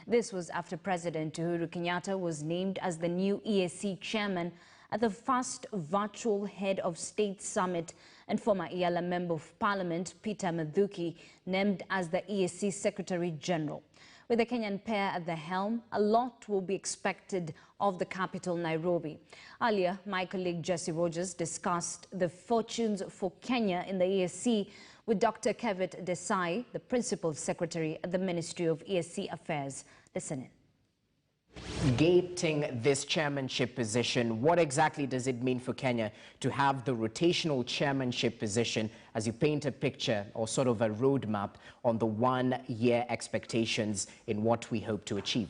This was after President Uhuru Kenyatta was named as the new E.A.C chairman at the first virtual Head of State Summit, and former EALA Member of Parliament Peter Mathuki named as the E.A.C Secretary General. With the Kenyan pair at the helm, a lot will be expected of the capital, Nairobi. Earlier, my colleague Jesse Rogers discussed the fortunes for Kenya in the E.A.C with Dr. Kevit Desai, the Principal Secretary at the Ministry of E.A.C Affairs. Listen in. Gating this chairmanship position, what exactly does it mean for Kenya to have the rotational chairmanship position, as you paint a picture or sort of a roadmap on the one-year expectations in what we hope to achieve?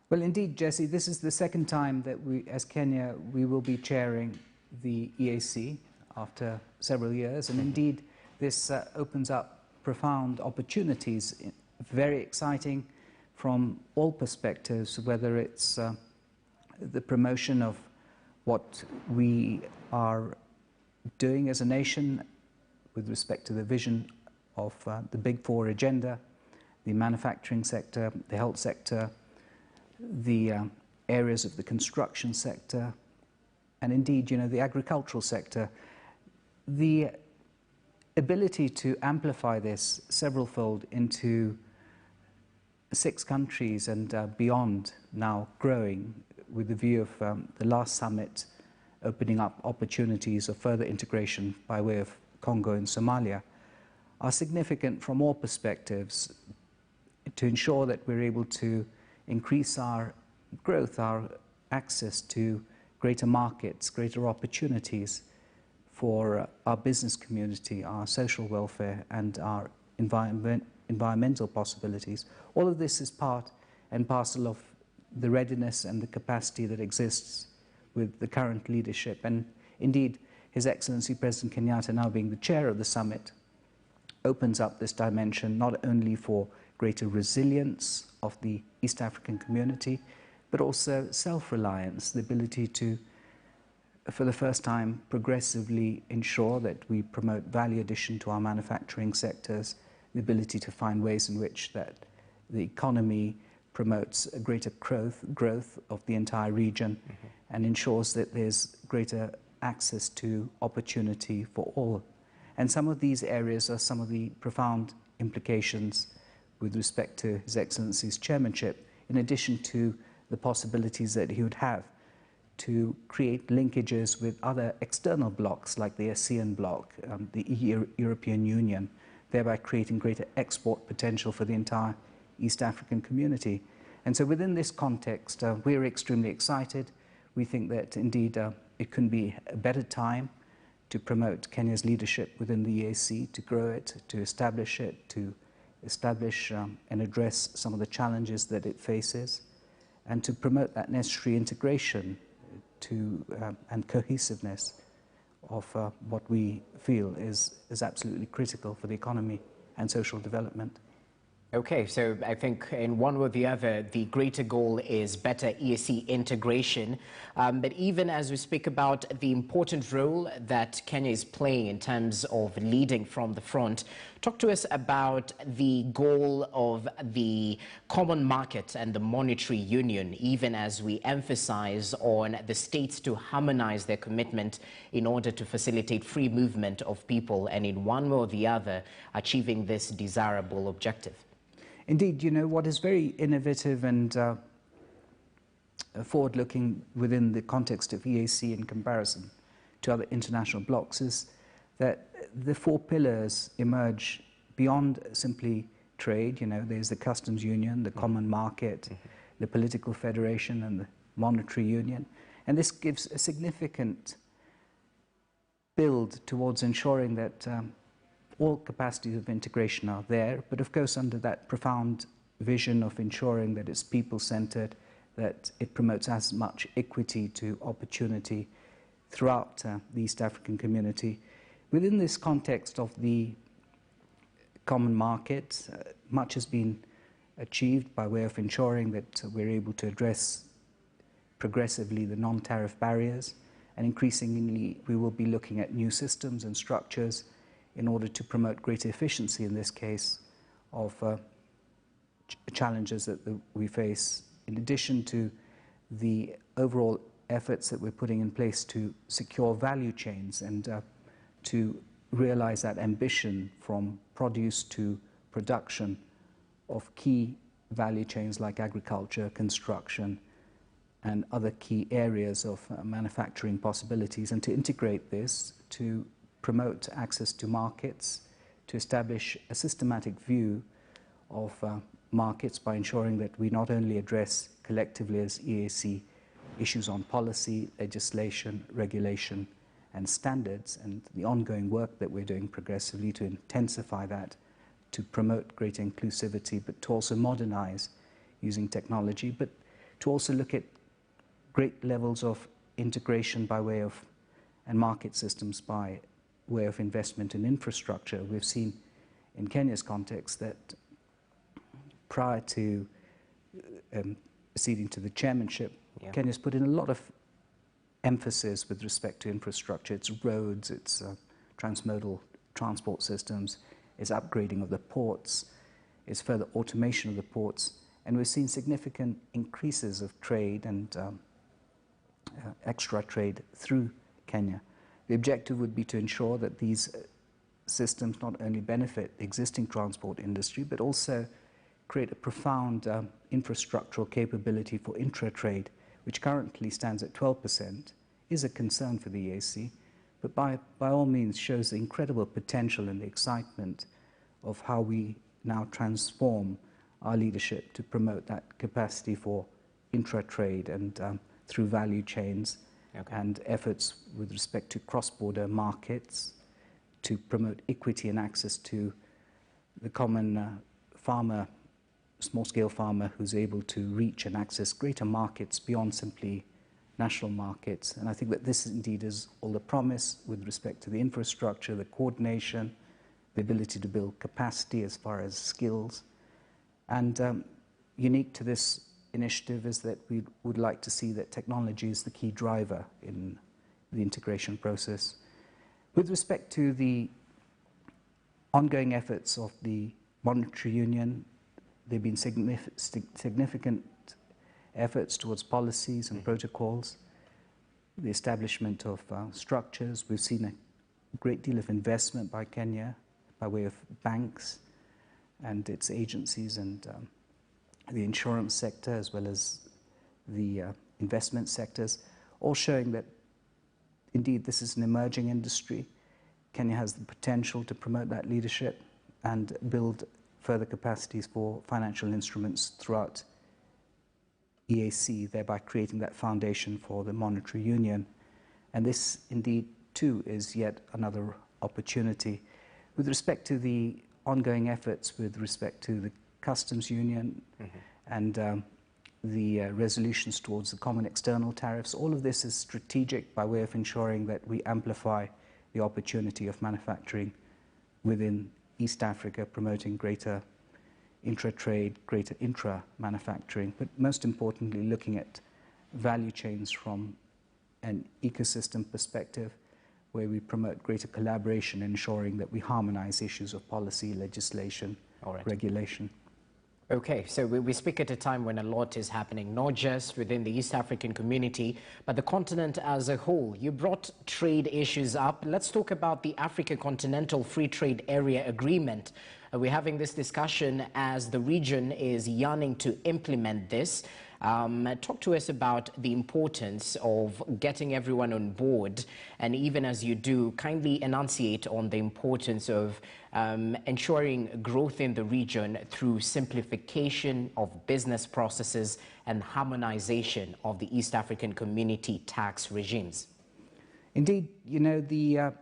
Well, indeed, Jesse, this is the second time that we, as Kenya, we will be chairing the E.A.C after several years, and indeed this opens up profound opportunities, very exciting from all perspectives, whether it's the promotion of what we are doing as a nation with respect to the vision of the Big Four agenda, the manufacturing sector, the health sector, the areas of the construction sector, and indeed, the agricultural sector. The ability to amplify this several-fold into 6 countries and beyond, now growing with the view of the last summit opening up opportunities of further integration by way of Congo and Somalia, are significant from all perspectives to ensure that we're able to increase our growth, our access to greater markets, greater opportunities for our business community, our social welfare, and our environmental possibilities. All of this is part and parcel of the readiness and the capacity that exists with the current leadership. And indeed, His Excellency President Kenyatta, now being the chair of the summit, opens up this dimension not only for greater resilience of the East African community, but also self-reliance, the ability to, for the first time, progressively ensure that we promote value addition to our manufacturing sectors, the ability to find ways in which that the economy promotes a greater growth of the entire region and ensures that there's greater access to opportunity for all. And some of these areas are some of the profound implications with respect to His Excellency's chairmanship, in addition to the possibilities that he would have to create linkages with other external blocs like the ASEAN bloc, the European Union, thereby creating greater export potential for the entire East African community. And so within this context, we're extremely excited. We think that indeed it couldn't be a better time to promote Kenya's leadership within the E.A.C, to grow it, to establish it, to establish and address some of the challenges that it faces, and to promote that necessary integration and cohesiveness of what we feel is absolutely critical for the economy and social development. Okay, so I think in one way or the other, the greater goal is better E.A.C integration. But even as we speak about the important role that Kenya is playing in terms of leading from the front, talk to us about the goal of the common market and the monetary union, even as we emphasize on the states to harmonize their commitment in order to facilitate free movement of people and in one way or the other achieving this desirable objective. Indeed, what is very innovative and forward-looking within the context of E.A.C in comparison to other international blocs is that the 4 pillars emerge beyond simply trade. There's the customs union, the common market, the political federation, and the monetary union. And this gives a significant build towards ensuring that all capacities of integration are there, but of course under that profound vision of ensuring that it's people-centered, that it promotes as much equity to opportunity throughout the East African community. Within this context of the common market, much has been achieved by way of ensuring that we're able to address progressively the non-tariff barriers, and increasingly we will be looking at new systems and structures in order to promote greater efficiency, in this case, of challenges that we face, in addition to the overall efforts that we're putting in place to secure value chains and to realize that ambition from produce to production of key value chains like agriculture, construction, and other key areas of manufacturing possibilities, and to integrate this to promote access to markets, to establish a systematic view of markets by ensuring that we not only address collectively as E.A.C. issues on policy, legislation, regulation, and standards, and the ongoing work that we're doing progressively to intensify that, to promote greater inclusivity, but to also modernize using technology, but to also look at great levels of integration by way of, and market systems by way of investment in infrastructure. We've seen in Kenya's context that prior to acceding to the chairmanship, Kenya's put in a lot of emphasis with respect to infrastructure, its roads, its transmodal transport systems, its upgrading of the ports, its further automation of the ports, and we've seen significant increases of trade and extra trade through Kenya. The objective would be to ensure that these systems not only benefit the existing transport industry, but also create a profound infrastructural capability for intra-trade, which currently stands at 12%, is a concern for the E.A.C, but by all means shows the incredible potential and the excitement of how we now transform our leadership to promote that capacity for intra-trade and through value chains and efforts with respect to cross-border markets to promote equity and access to the common farmer, small-scale farmer who's able to reach and access greater markets beyond simply national markets. And I think that this indeed is all the promise with respect to the infrastructure, the coordination, the ability to build capacity as far as skills. And unique to this initiative is that we would like to see that technology is the key driver in the integration process. With respect to the ongoing efforts of the monetary union, there have been significant efforts towards policies and protocols, the establishment of structures. We've seen a great deal of investment by Kenya by way of banks and its agencies and the insurance sector as well as the investment sectors, all showing that indeed this is an emerging industry. Kenya has the potential to promote that leadership and build further capacities for financial instruments throughout E.A.C, thereby creating that foundation for the monetary union. And this indeed too is yet another opportunity. With respect to the ongoing efforts with respect to the customs union and the resolutions towards the common external tariffs, all of this is strategic by way of ensuring that we amplify the opportunity of manufacturing within East Africa, promoting greater intra-trade, greater intra-manufacturing, but most importantly looking at value chains from an ecosystem perspective where we promote greater collaboration, ensuring that we harmonize issues of policy, legislation, regulation. Okay, so we speak at a time when a lot is happening, not just within the East African community, but the continent as a whole. You brought trade issues up. Let's talk about the Africa Continental Free Trade Area Agreement. We're having this discussion as the region is yearning to implement this. Talk to us about the importance of getting everyone on board, and even as you do, kindly enunciate on the importance of ensuring growth in the region through simplification of business processes and harmonization of the East African community tax regimes. Indeed, you know, the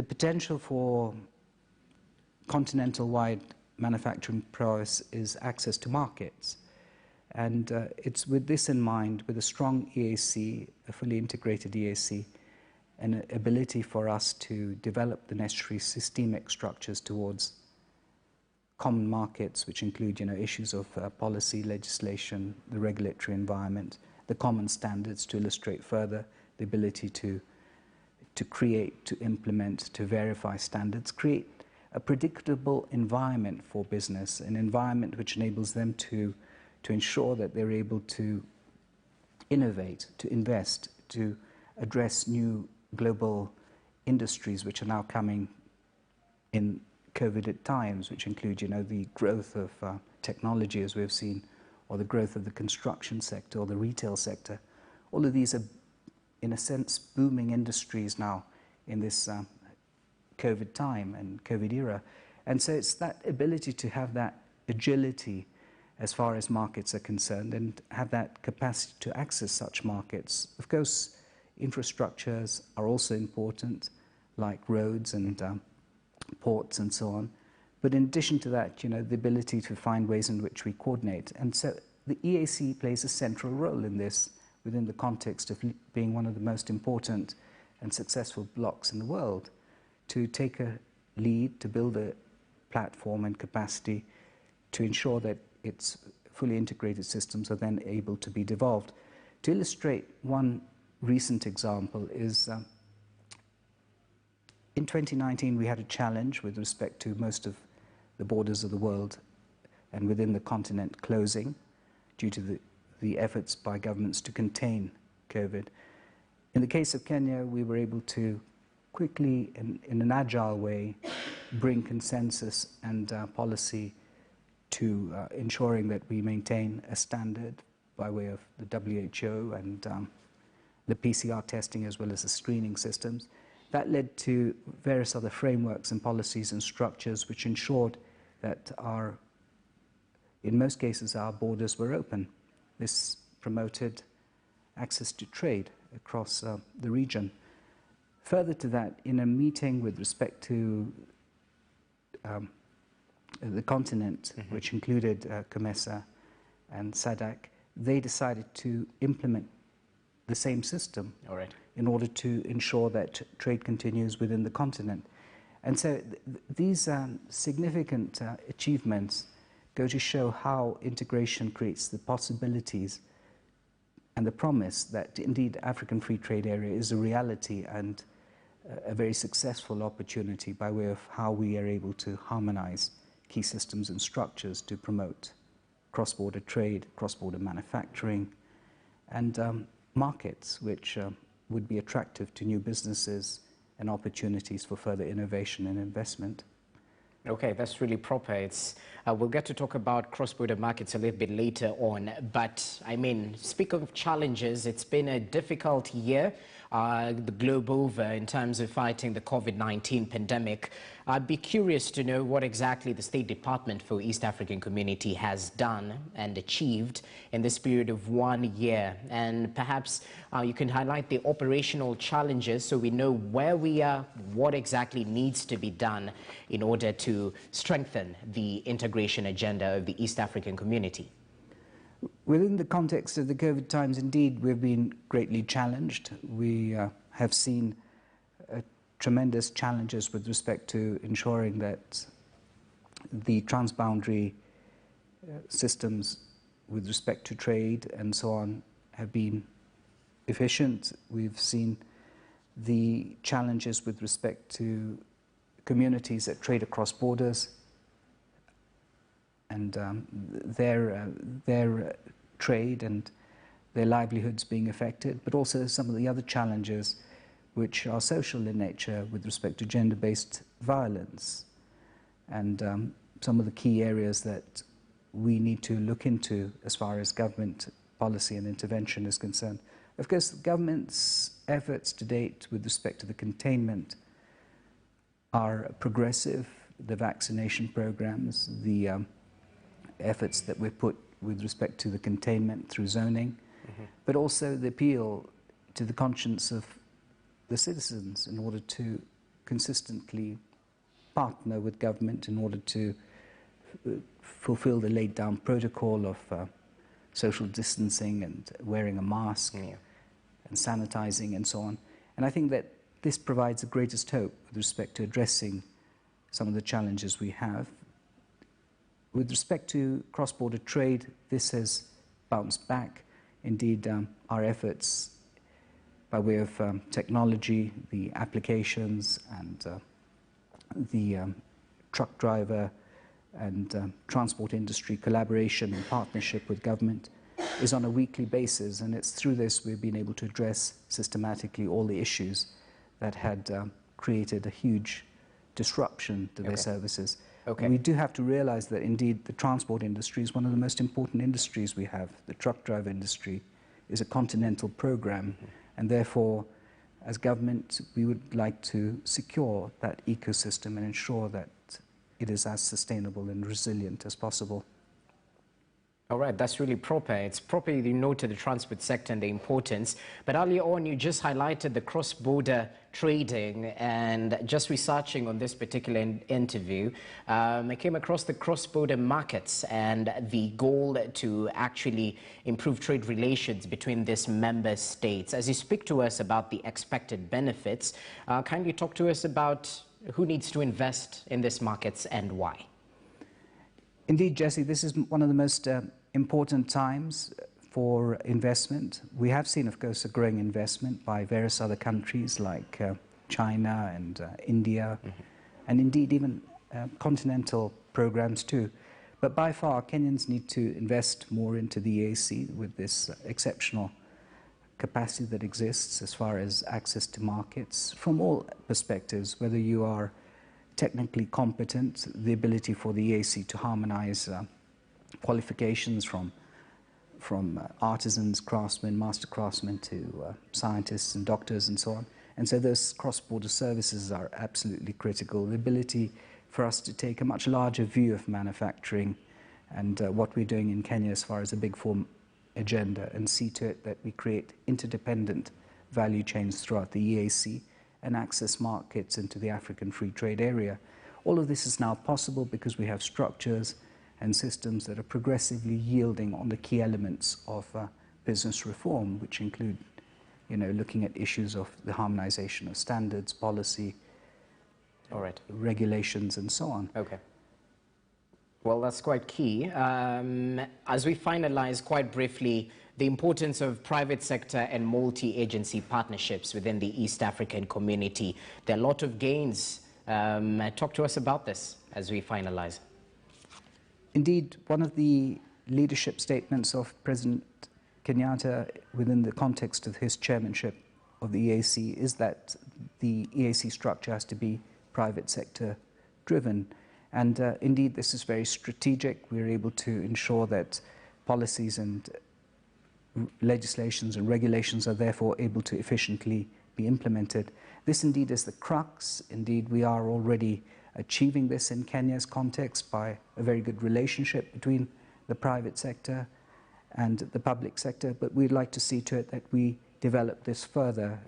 potential for continental-wide manufacturing prowess is access to markets. And it's with this in mind, with a strong E.A.C, a fully integrated E.A.C, an ability for us to develop the necessary systemic structures towards common markets, which include, you know, issues of policy, legislation, the regulatory environment, the common standards to illustrate further, the ability to create, to implement, to verify standards, create a predictable environment for business, an environment which enables them to ensure that they're able to innovate, to invest, to address new global industries which are now coming in COVID times, which include, the growth of technology, as we've seen, or the growth of the construction sector or the retail sector. All of these are, in a sense, booming industries now in this COVID time and COVID era. And so it's that ability to have that agility as far as markets are concerned and have that capacity to access such markets. Of course, infrastructures are also important, like roads and ports and so on. But in addition to that, the ability to find ways in which we coordinate. And so the E.A.C. plays a central role in this within the context of being one of the most important and successful blocks in the world, to take a lead, to build a platform and capacity to ensure that its fully integrated systems are then able to be devolved. To illustrate one recent example is in 2019 we had a challenge with respect to most of the borders of the world and within the continent closing due to the efforts by governments to contain COVID. In the case of Kenya, we were able to quickly, in an agile way, bring consensus and policy to ensuring that we maintain a standard by way of the WHO and the PCR testing as well as the screening systems. That led to various other frameworks and policies and structures which ensured that in most cases, our borders were open. This promoted access to trade across the region. Further to that, in a meeting with respect to the continent, which included COMESA and SADC, they decided to implement the same system in order to ensure that trade continues within the continent. And so these significant achievements go to show how integration creates the possibilities and the promise that indeed African Free Trade Area is a reality and a very successful opportunity by way of how we are able to harmonize key systems and structures to promote cross-border trade, cross-border manufacturing, and markets which would be attractive to new businesses and opportunities for further innovation and investment. Okay, that's really proper. We'll get to talk about cross-border markets a little bit later on. But, speaking of challenges, it's been a difficult year, the globe over, in terms of fighting the COVID-19 pandemic. I'd be curious to know what exactly the State Department for East African Community has done and achieved in this period of 1 year. And perhaps you can highlight the operational challenges so we know where we are, what exactly needs to be done in order to strengthen the integration agenda of the East African community. Within the context of the COVID times, indeed, we've been greatly challenged. We have seen tremendous challenges with respect to ensuring that the transboundary systems with respect to trade and so on have been efficient. We've seen the challenges with respect to communities that trade across borders and their trade and their livelihoods being affected, but also some of the other challenges which are social in nature with respect to gender-based violence and some of the key areas that we need to look into as far as government policy and intervention is concerned. Of course, the government's efforts to date with respect to the containment are progressive. The vaccination programs, the efforts that we've put with respect to the containment through zoning, but also the appeal to the conscience of the citizens in order to consistently partner with government in order to fulfill the laid down protocol of social distancing and wearing a mask and sanitizing and so on. And I think that this provides the greatest hope with respect to addressing some of the challenges we have. With respect to cross-border trade, this has bounced back. Indeed, our efforts by way of technology, the applications and the truck driver and transport industry collaboration and partnership with government is on a weekly basis, and it's through this we've been able to address systematically all the issues that had created a huge disruption to their services. And we do have to realize that indeed the transport industry is one of the most important industries we have. The truck driver industry is a continental program, and therefore as government we would like to secure that ecosystem and ensure that it is as sustainable and resilient as possible. All right, that's really proper. It's proper you noted the transport sector and the importance. But earlier on, you just highlighted the cross-border trading, and just researching on this particular interview, I came across the cross-border markets and the goal to actually improve trade relations between these member states. As you speak to us about the expected benefits, kindly talk to us about who needs to invest in these markets and why. Indeed, Jesse, this is one of the most important times for investment. We have seen, of course, a growing investment by various other countries like China and India, and indeed even continental programs too. But by far, Kenyans need to invest more into the E.A.C. with this exceptional capacity that exists as far as access to markets from all perspectives, whether you are technically competent, the ability for the E.A.C. to harmonize qualifications from artisans, craftsmen, master craftsmen to scientists and doctors and so on. And so those cross-border services are absolutely critical. The ability for us to take a much larger view of manufacturing and what we're doing in Kenya as far as a Big Four agenda, and see to it that we create interdependent value chains throughout the E.A.C. and access markets into the African Free Trade Area. All of this is now possible because we have structures and systems that are progressively yielding on the key elements of business reform, which include, looking at issues of the harmonization of standards, policy, regulations, and so on. Okay. Well, that's quite key. As we finalize quite briefly, the importance of private sector and multi-agency partnerships within the East African community. There are a lot of gains. Talk to us about this as we finalize. Indeed, one of the leadership statements of President Kenyatta within the context of his chairmanship of the E.A.C. is that the E.A.C. structure has to be private sector driven. And indeed, this is very strategic. We're able to ensure that policies and legislations and regulations are therefore able to efficiently be implemented. This indeed is the crux. Indeed, we are already achieving this in Kenya's context by a very good relationship between the private sector and the public sector, but we'd like to see to it that we develop this further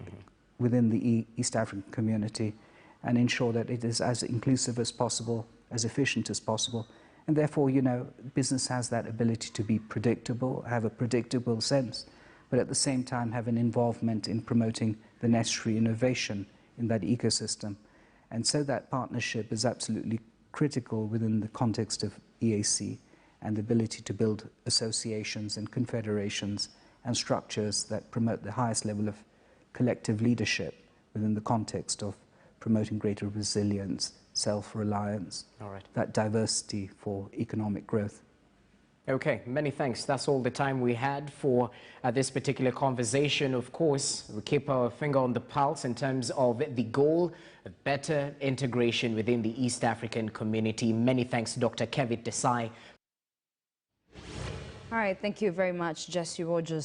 within the East African community and ensure that it is as inclusive as possible, as efficient as possible. And therefore, business has that ability to be predictable, have a predictable sense, but at the same time have an involvement in promoting the necessary innovation in that ecosystem. And so that partnership is absolutely critical within the context of E.A.C. and the ability to build associations and confederations and structures that promote the highest level of collective leadership within the context of promoting greater resilience, self-reliance, that diversity for economic growth. Okay, many thanks. That's all the time we had for this particular conversation. Of course, we keep our finger on the pulse in terms of the goal of better integration within the East African community. Many thanks, Dr. Kevin Desai. All right, thank you very much, Jesse Rogers.